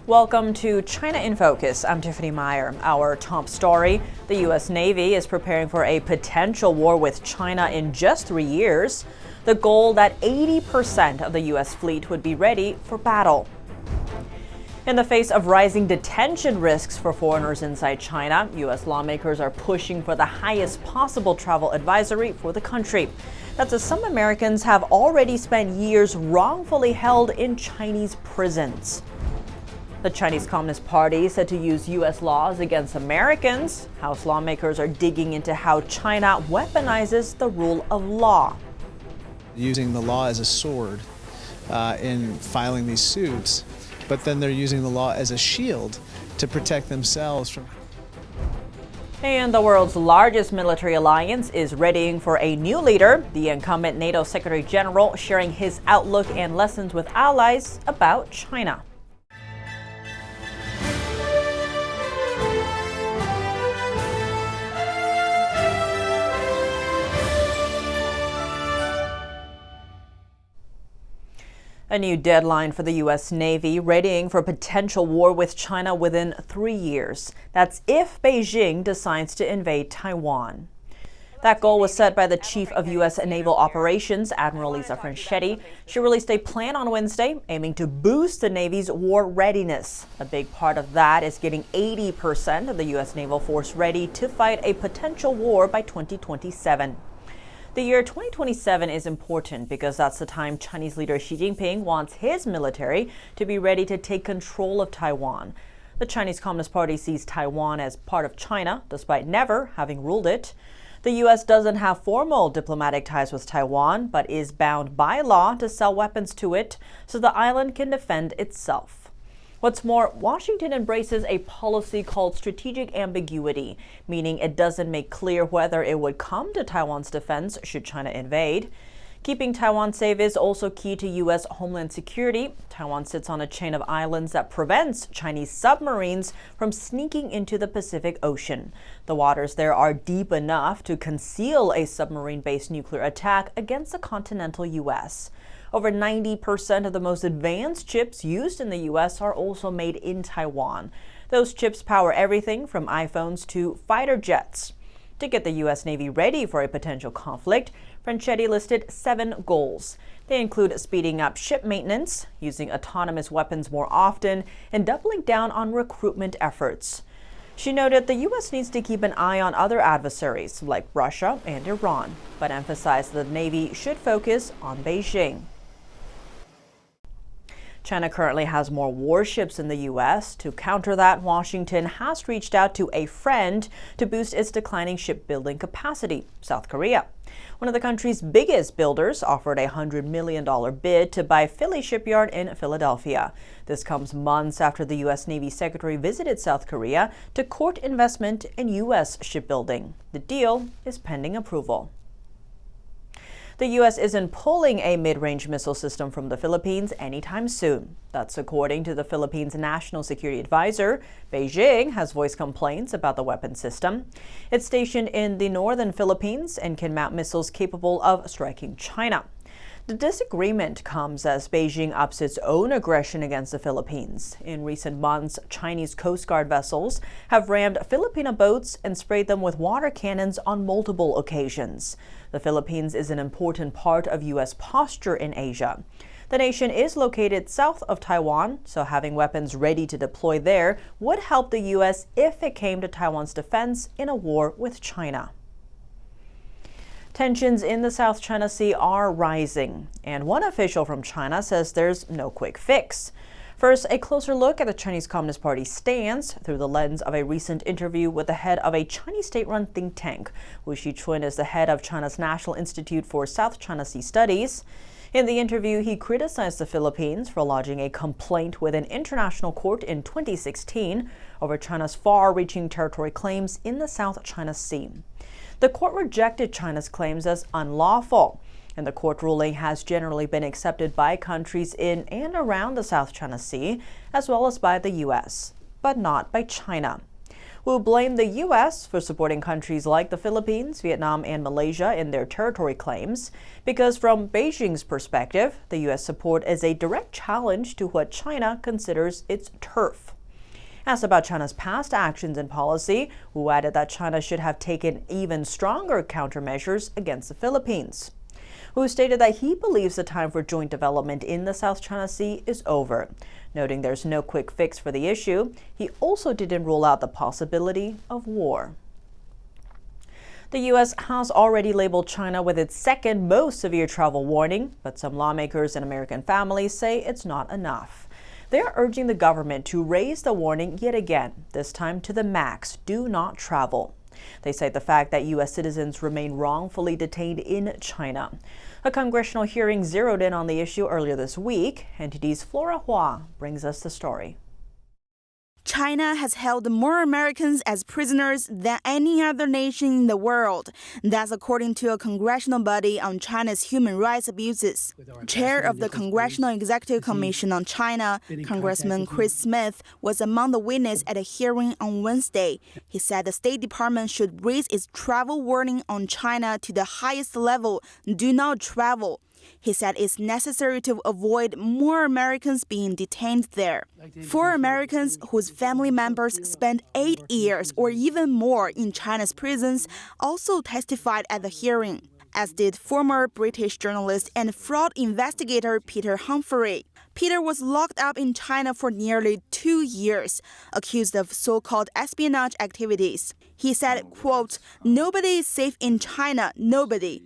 Welcome to China in Focus. I'm Tiffany Meyer. Our top story: the U.S. Navy is preparing for a potential war with China in just 3 years. The goal that 80% of the U.S. fleet would be ready for battle. In the face of rising detention risks for foreigners inside China, U.S. lawmakers are pushing for the highest possible travel advisory for the country. That's as some Americans have already spent years wrongfully held in Chinese prisons. The Chinese Communist Party said to use U.S. laws against Americans. House lawmakers are digging into how China weaponizes the rule of law. Using the law as a sword in filing these suits, but then they're using the law as a shield to protect themselves from. And the world's largest military alliance is readying for a new leader. The incumbent NATO Secretary General sharing his outlook and lessons with allies about China. A new deadline for the U.S. Navy readying for a potential war with China within 3 years. That's if Beijing decides to invade Taiwan. That goal was set by the Chief of U.S. Naval Operations, Admiral Lisa Franchetti. She released a plan on Wednesday aiming to boost the Navy's war readiness. A big part of that is getting 80% of the U.S. naval force ready to fight a potential war by 2027. The year 2027 is important because that's the time Chinese leader Xi Jinping wants his military to be ready to take control of Taiwan. The Chinese Communist Party sees Taiwan as part of China, despite never having ruled it. The U.S. doesn't have formal diplomatic ties with Taiwan, but is bound by law to sell weapons to it so the island can defend itself. What's more, Washington embraces a policy called strategic ambiguity, meaning it doesn't make clear whether it would come to Taiwan's defense should China invade. Keeping Taiwan safe is also key to U.S. homeland security. Taiwan sits on a chain of islands that prevents Chinese submarines from sneaking into the Pacific Ocean. The waters there are deep enough to conceal a submarine-based nuclear attack against the continental U.S. Over 90% of the most advanced chips used in the U.S. are also made in Taiwan. Those chips power everything from iPhones to fighter jets. To get the U.S. Navy ready for a potential conflict, Franchetti listed 7 goals. They include speeding up ship maintenance, using autonomous weapons more often, and doubling down on recruitment efforts. She noted the U.S. needs to keep an eye on other adversaries like Russia and Iran, but emphasized that the Navy should focus on Beijing. China currently has more warships in the U.S. To counter that, Washington has reached out to a friend to boost its declining shipbuilding capacity, South Korea. One of the country's biggest builders offered a $100 million bid to buy Philly Shipyard in Philadelphia. This comes months after the U.S. Navy Secretary visited South Korea to court investment in U.S. shipbuilding. The deal is pending approval. The U.S. isn't pulling a mid-range missile system from the Philippines anytime soon. That's according to the Philippines' National Security Advisor. Beijing has voiced complaints about the weapon system. It's stationed in the northern Philippines and can mount missiles capable of striking China. The disagreement comes as Beijing ups its own aggression against the Philippines. In recent months, Chinese Coast Guard vessels have rammed Filipino boats and sprayed them with water cannons on multiple occasions. The Philippines is an important part of U.S. posture in Asia. The nation is located south of Taiwan, so having weapons ready to deploy there would help the U.S. if it came to Taiwan's defense in a war with China. Tensions in the South China Sea are rising, and one official from China says there's no quick fix. First, a closer look at the Chinese Communist Party's stance through the lens of a recent interview with the head of a Chinese state-run think tank. Wu Shichun is the head of China's National Institute for South China Sea Studies. In the interview, he criticized the Philippines for lodging a complaint with an international court in 2016 over China's far-reaching territory claims in the South China Sea. The court rejected China's claims as unlawful, and the court ruling has generally been accepted by countries in and around the South China Sea, as well as by the U.S., but not by China. Wu blamed the U.S. for supporting countries like the Philippines, Vietnam, and Malaysia in their territory claims, because from Beijing's perspective, the U.S. support is a direct challenge to what China considers its turf. Asked about China's past actions and policy, Wu added that China should have taken even stronger countermeasures against the Philippines. Wu stated that he believes the time for joint development in the South China Sea is over. Noting there's no quick fix for the issue, he also didn't rule out the possibility of war. The U.S. has already labeled China with its second most severe travel warning, but some lawmakers and American families say it's not enough. They are urging the government to raise the warning yet again, this time to the max: do not travel. They cite the fact that U.S. citizens remain wrongfully detained in China. A congressional hearing zeroed in on the issue earlier this week. NTD's Flora Hua brings us the story. China has held more Americans as prisoners than any other nation in the world. That's according to a congressional body on China's human rights abuses. Chair of the Congressional Executive Commission on China, Congressman Chris Smith, was among the witnesses at a hearing on Wednesday. He said the State Department should raise its travel warning on China to the highest level: do not travel. He said it's necessary to avoid more Americans being detained there. 4 Americans whose family members spent 8 years or even more in China's prisons also testified at the hearing, as did former British journalist and fraud investigator Peter Humphrey. Peter was locked up in China for nearly 2 years, accused of so-called espionage activities. He said, quote, "Nobody is safe in China, nobody."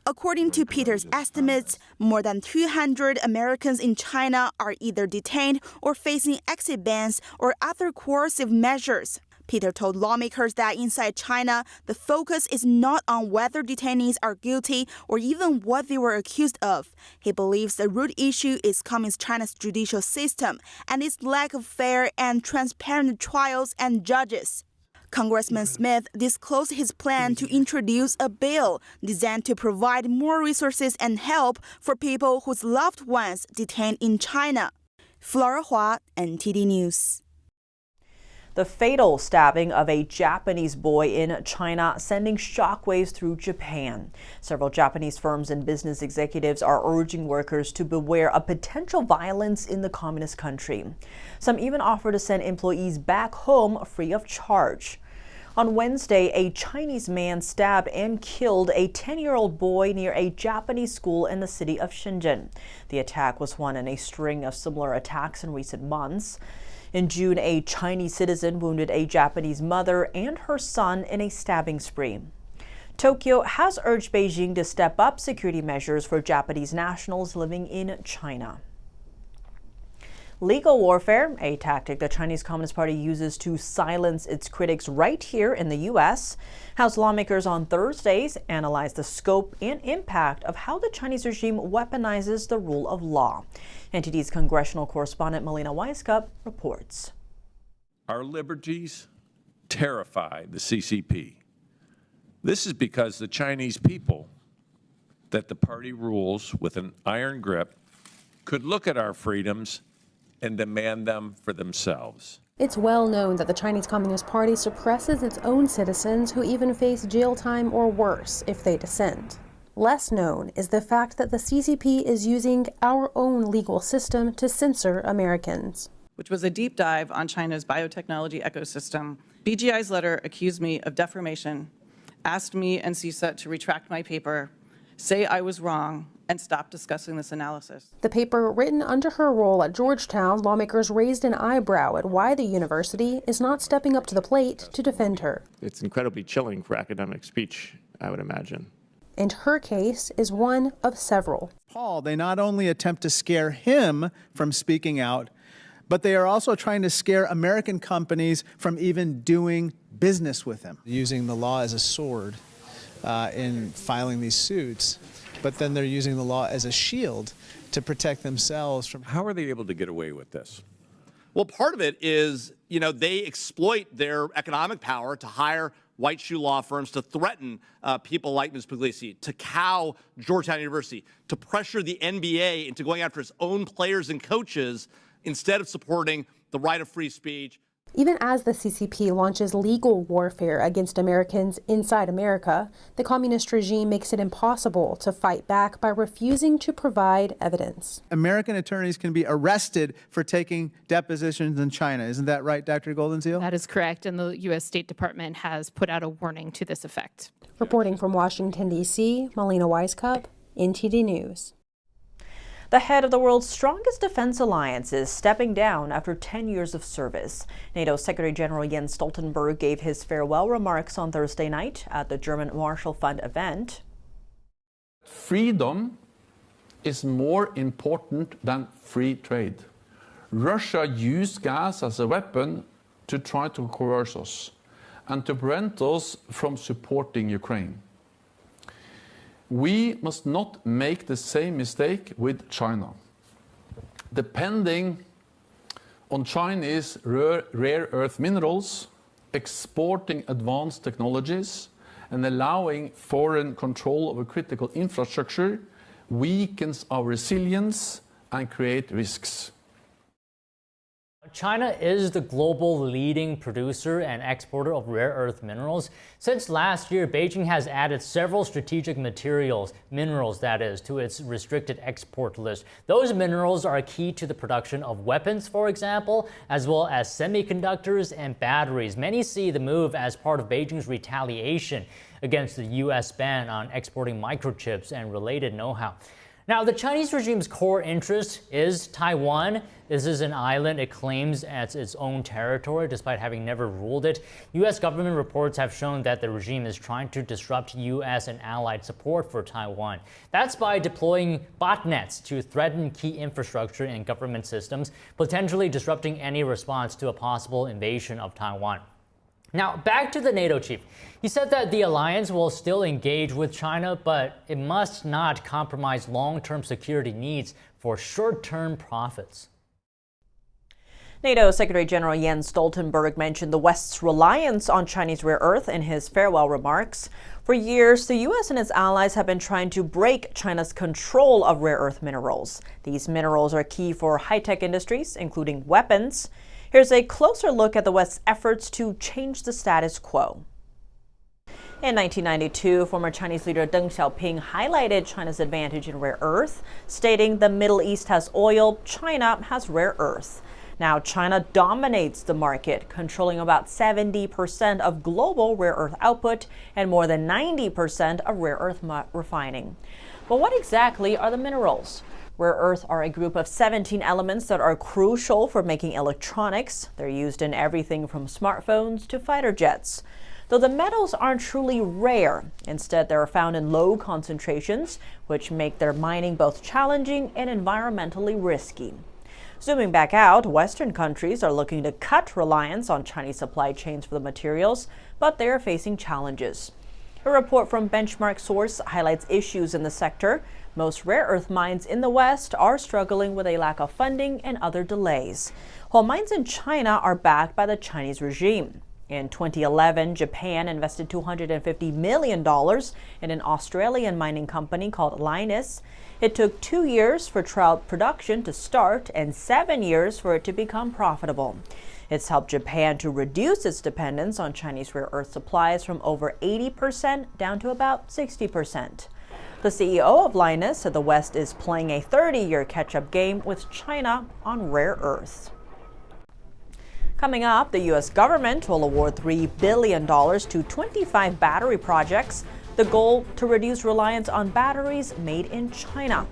According to Peter's estimates, more than 200 Americans in China are either detained or facing exit bans or other coercive measures. Peter told lawmakers that inside China, the focus is not on whether detainees are guilty or even what they were accused of. He believes the root issue is Communist China's judicial system and its lack of fair and transparent trials and judges. Congressman Smith disclosed his plan to introduce a bill designed to provide more resources and help for people whose loved ones detained in China. Flora Hua, NTD News. The fatal stabbing of a Japanese boy in China sending shockwaves through Japan. Several Japanese firms and business executives are urging workers to beware of potential violence in the communist country. Some even offer to send employees back home free of charge. On Wednesday, a Chinese man stabbed and killed a 10-year-old boy near a Japanese school in the city of Shenzhen. The attack was one in a string of similar attacks in recent months. In June, a Chinese citizen wounded a Japanese mother and her son in a stabbing spree. Tokyo has urged Beijing to step up security measures for Japanese nationals living in China. Legal warfare, a tactic the Chinese Communist Party uses to silence its critics right here in the U.S. House lawmakers on Thursdays analyzed the scope and impact of how the Chinese regime weaponizes the rule of law. NTD's congressional correspondent Melina Weiskup reports. Our liberties terrify the CCP. This is because the Chinese people that the party rules with an iron grip could look at our freedoms and demand them for themselves. It's well known that the Chinese Communist Party suppresses its own citizens who even face jail time or worse if they dissent. Less known is the fact that the CCP is using our own legal system to censor Americans. Which was a deep dive on China's biotechnology ecosystem. BGI's letter accused me of defamation, asked me and CISA to retract my paper, say I was wrong, and stop discussing this analysis. The paper, written under her role at Georgetown, lawmakers raised an eyebrow at why the university is not stepping up to the plate to defend her. It's incredibly chilling for academic speech, I would imagine. And her case is one of several. Paul, they not only attempt to scare him from speaking out, but they are also trying to scare American companies from even doing business with him. Using the law as a sword in filing these suits, but then they're using the law as a shield to protect themselves from. How are they able to get away with this? Well, part of it is, they exploit their economic power to hire white shoe law firms to threaten people like Ms. Puglisi, to cow Georgetown University, to pressure the NBA into going after its own players and coaches instead of supporting the right of free speech. Even as the CCP launches legal warfare against Americans inside America, the communist regime makes it impossible to fight back by refusing to provide evidence. American attorneys can be arrested for taking depositions in China. Isn't that right, Dr. Goldenseal? That is correct, and the U.S. State Department has put out a warning to this effect. Reporting from Washington, D.C., Melina Weiskup, NTD News. The head of the world's strongest defense alliance is stepping down after 10 years of service. NATO Secretary General Jens Stoltenberg gave his farewell remarks on Thursday night at the German Marshall Fund event. Freedom is more important than free trade. Russia used gas as a weapon to try to coerce us and to prevent us from supporting Ukraine. We must not make the same mistake with China. Depending on Chinese rare earth minerals, exporting advanced technologies, and allowing foreign control of critical infrastructure weakens our resilience and create risks. China is the global leading producer and exporter of rare earth minerals. Since last year, Beijing has added several strategic minerals that is, to its restricted export list. Those minerals are key to the production of weapons, for example, as well as semiconductors and batteries. Many see the move as part of Beijing's retaliation against the U.S. ban on exporting microchips and related know-how. Now, the Chinese regime's core interest is Taiwan. This is an island it claims as its own territory, despite having never ruled it. U.S. government reports have shown that the regime is trying to disrupt U.S. and allied support for Taiwan. That's by deploying botnets to threaten key infrastructure and government systems, potentially disrupting any response to a possible invasion of Taiwan. Now, back to the NATO chief. He said that the alliance will still engage with China, but it must not compromise long-term security needs for short-term profits. NATO Secretary General Jens Stoltenberg mentioned the West's reliance on Chinese rare earth in his farewell remarks. For years, the U.S. and its allies have been trying to break China's control of rare earth minerals. These minerals are key for high-tech industries, including weapons. Here's a closer look at the West's efforts to change the status quo. In 1992, former Chinese leader Deng Xiaoping highlighted China's advantage in rare earth, stating the Middle East has oil, China has rare earth. Now, China dominates the market, controlling about 70% of global rare earth output and more than 90% of rare earth refining. But what exactly are the minerals? Rare earths are a group of 17 elements that are crucial for making electronics. They're used in everything from smartphones to fighter jets. Though the metals aren't truly rare, instead they're found in low concentrations, which make their mining both challenging and environmentally risky. Zooming back out, Western countries are looking to cut reliance on Chinese supply chains for the materials, but they're facing challenges. A report from Benchmark Source highlights issues in the sector. Most rare earth mines in the West are struggling with a lack of funding and other delays, while mines in China are backed by the Chinese regime. In 2011, Japan invested $250 million in an Australian mining company called Analyst. It took 2 years for trial production to start and 7 years for it to become profitable. It's helped Japan to reduce its dependence on Chinese rare earth supplies from over 80% down to about 60%. The CEO of Linus said the West is playing a 30-year catch-up game with China on rare earths. Coming up, the U.S. government will award $3 billion to 25 battery projects, the goal to reduce reliance on batteries made in China.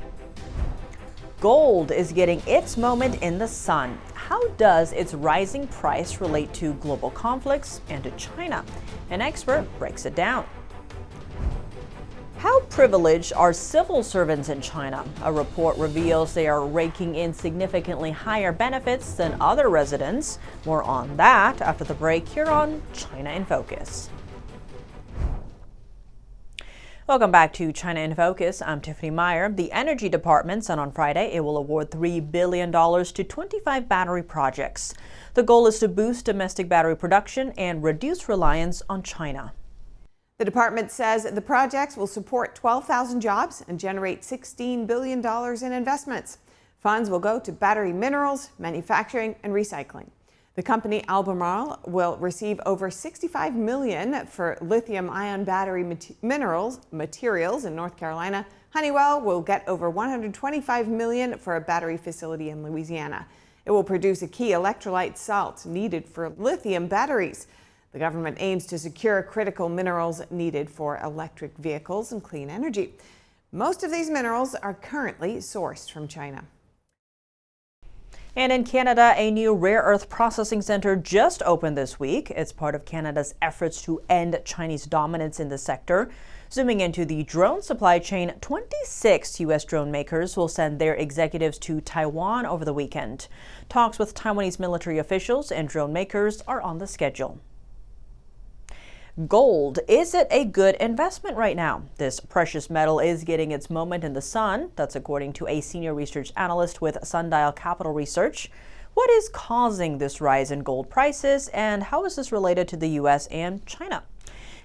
Gold is getting its moment in the sun. How does its rising price relate to global conflicts and to China? An expert breaks it down. How privileged are civil servants in China? A report reveals they are raking in significantly higher benefits than other residents. More on that after the break here on China in Focus. Welcome back to China in Focus. I'm Tiffany Meyer. The Energy Department said on Friday it will award $3 billion to 25 battery projects. The goal is to boost domestic battery production and reduce reliance on China. The department says the projects will support 12,000 jobs and generate $16 billion in investments. Funds will go to battery minerals, manufacturing, and recycling. The company Albemarle will receive over $65 million for lithium-ion battery materials in North Carolina. Honeywell will get over $125 million for a battery facility in Louisiana. It will produce a key electrolyte salt needed for lithium batteries. The government aims to secure critical minerals needed for electric vehicles and clean energy. Most of these minerals are currently sourced from China. And in Canada, a new rare earth processing center just opened this week. It's part of Canada's efforts to end Chinese dominance in the sector. Zooming into the drone supply chain, 26 U.S. drone makers will send their executives to Taiwan over the weekend. Talks with Taiwanese military officials and drone makers are on the schedule. Gold. Is it a good investment right now? This precious metal is getting its moment in the sun. That's according to a senior research analyst with Sundial Capital Research. What is causing this rise in gold prices, and how is this related to the U.S. and China?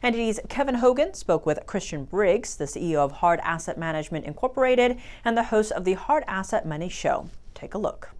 NTD's Kevin Hogan spoke with Christian Briggs, the CEO of Hard Asset Management Incorporated and the host of the Hard Asset Money Show. Take a look.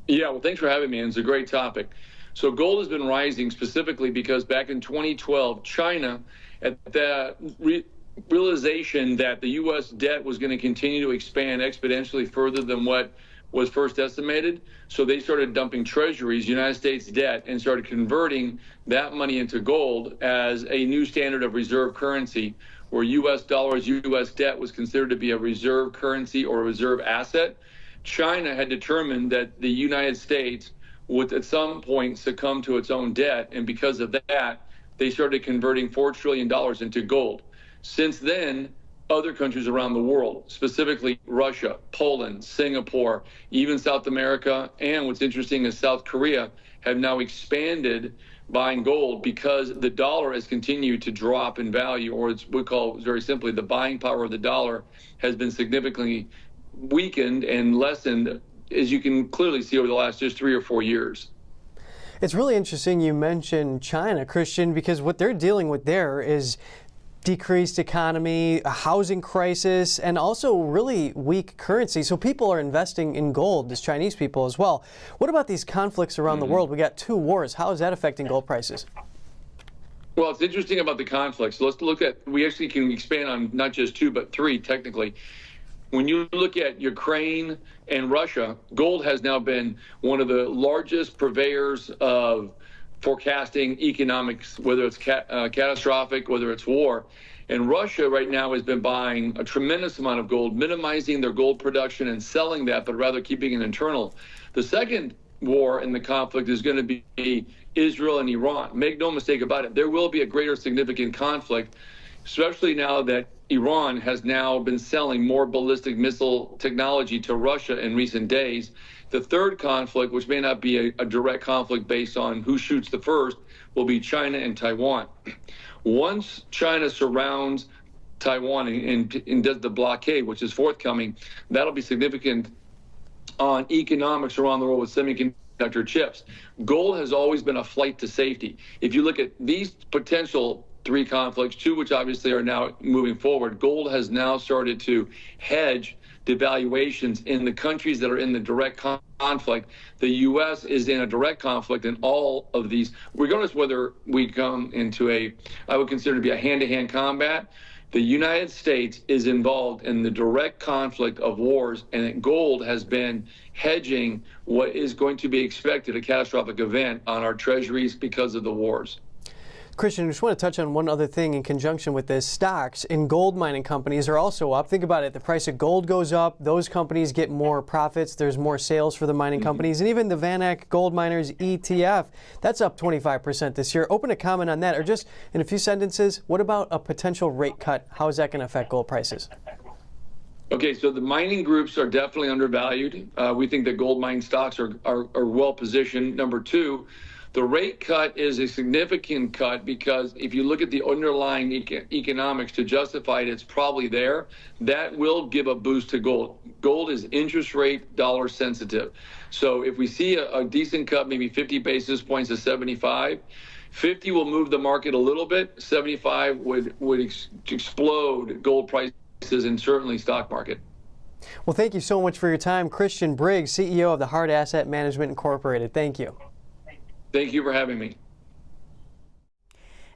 Yeah, well, thanks for having me. It's a great topic. So gold has been rising specifically because back in 2012, China, at the realization that the U.S. debt was going to continue to expand exponentially further than what was first estimated, so they started dumping treasuries, United States debt, and started converting that money into gold as a new standard of reserve currency, where U.S. dollars, U.S. debt was considered to be a reserve currency or a reserve asset. China had determined that the United States would at some point succumb to its own debt, and because of that, they started converting $4 trillion into gold. Since then, other countries around the world, specifically Russia, Poland, Singapore, even South America, and what's interesting is South Korea, have now expanded buying gold because the dollar has continued to drop in value, or it's we call very simply the buying power of the dollar has been significantly weakened and lessened, as you can clearly see over the last just 3 or 4 years. It's really interesting you mentioned China, Christian, because what they're dealing with there is decreased economy, a housing crisis, and also really weak currency. So people are investing in gold, as Chinese people as well. What about these conflicts around the world? We got 2 wars. How is that affecting gold prices? Well, it's interesting about the conflicts. Let's look at, we actually can expand on not just 2, but 3 technically. When you look at Ukraine and Russia, gold has now been one of the largest purveyors of forecasting economics, whether it's catastrophic, whether it's war. And Russia right now has been buying a tremendous amount of gold, minimizing their gold production and selling that, but rather keeping it internal. The second war in the conflict is going to be Israel and Iran. Make no mistake about it, there will be a greater significant conflict, especially now that Iran has now been selling more ballistic missile technology to Russia in recent days. The third conflict, which may not be a direct conflict based on who shoots the first, will be China and Taiwan. Once China surrounds Taiwan and does the blockade, which is forthcoming, that'll be significant on economics around the world with semiconductor chips. Gold has always been a flight to safety. If you look at these potential 3 conflicts, 2 which obviously are now moving forward, gold has now started to hedge devaluations in the countries that are in the direct conflict. The U.S. is in a direct conflict in all of these, regardless of whether we come into I would consider to be a hand-to-hand combat. The United States is involved in the direct conflict of wars, and gold has been hedging what is going to be expected, a catastrophic event on our treasuries because of the wars. Christian, I just want to touch on one other thing in conjunction with this. Stocks in gold mining companies are also up. Think about it. The price of gold goes up. Those companies get more profits. There's more sales for the mining companies. And even the VanEck Gold Miners ETF, that's up 25% this year. Open a comment on that, or just in a few sentences, what about a potential rate cut? How is that going to affect gold prices? Okay, so the mining groups are definitely undervalued. We think that gold mine stocks are well positioned. Number 2, the rate cut is a significant cut because if you look at the underlying economics to justify it, it's probably there. That will give a boost to gold. Gold is interest rate dollar sensitive. So if we see a decent cut, maybe 50 basis points to 75, 50 will move the market a little bit. 75 would explode gold prices and certainly stock market. Well, thank you so much for your time. Christian Briggs, CEO of the Hard Asset Management Incorporated. Thank you. Thank you for having me.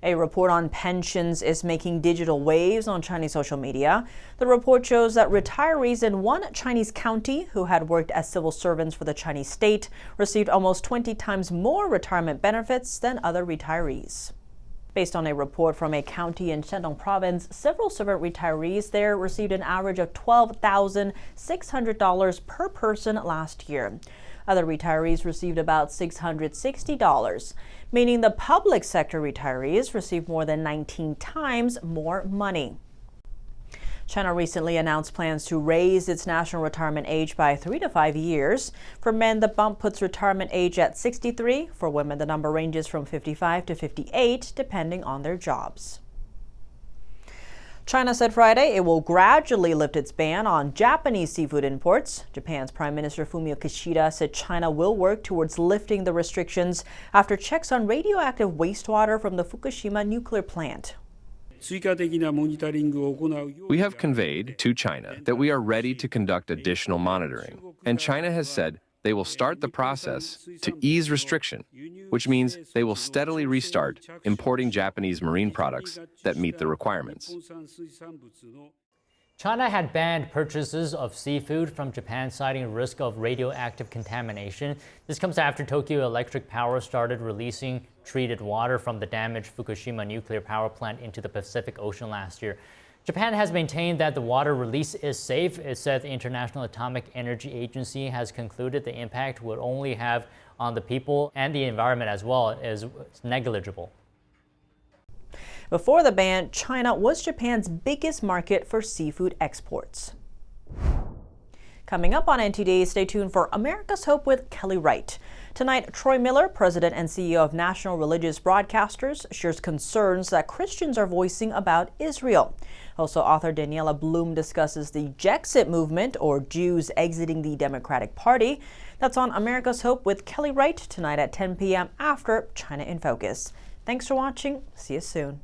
A report on pensions is making digital waves on Chinese social media. The report shows that retirees in one Chinese county who had worked as civil servants for the Chinese state received almost 20 times more retirement benefits than other retirees. Based on a report from a county in Shandong province, civil servant retirees there received an average of $12,600 per person last year. Other retirees received about $660, meaning the public sector retirees received more than 19 times more money. China recently announced plans to raise its national retirement age by 3 to 5 years. For men, the bump puts retirement age at 63. For women, the number ranges from 55 to 58, depending on their jobs. China said Friday it will gradually lift its ban on Japanese seafood imports. Japan's Prime Minister Fumio Kishida said China will work towards lifting the restrictions after checks on radioactive wastewater from the Fukushima nuclear plant. We have conveyed to China that we are ready to conduct additional monitoring, and China has said they will start the process to ease restriction, which means they will steadily restart importing Japanese marine products that meet the requirements. China had banned purchases of seafood from Japan, citing risk of radioactive contamination. This comes after Tokyo Electric Power started releasing treated water from the damaged Fukushima nuclear power plant into the Pacific Ocean last year. Japan has maintained that the water release is safe. It said the International Atomic Energy Agency has concluded the impact would only have on the people and the environment as well is negligible. Before the ban, China was Japan's biggest market for seafood exports. Coming up on NTD, stay tuned for America's Hope with Kelly Wright. Tonight, Troy Miller, President and CEO of National Religious Broadcasters, shares concerns that Christians are voicing about Israel. Also, author Daniela Bloom discusses the Jexit movement, or Jews exiting the Democratic Party. That's on America's Hope with Kelly Wright tonight at 10 p.m. after China in Focus. Thanks for watching. See you soon.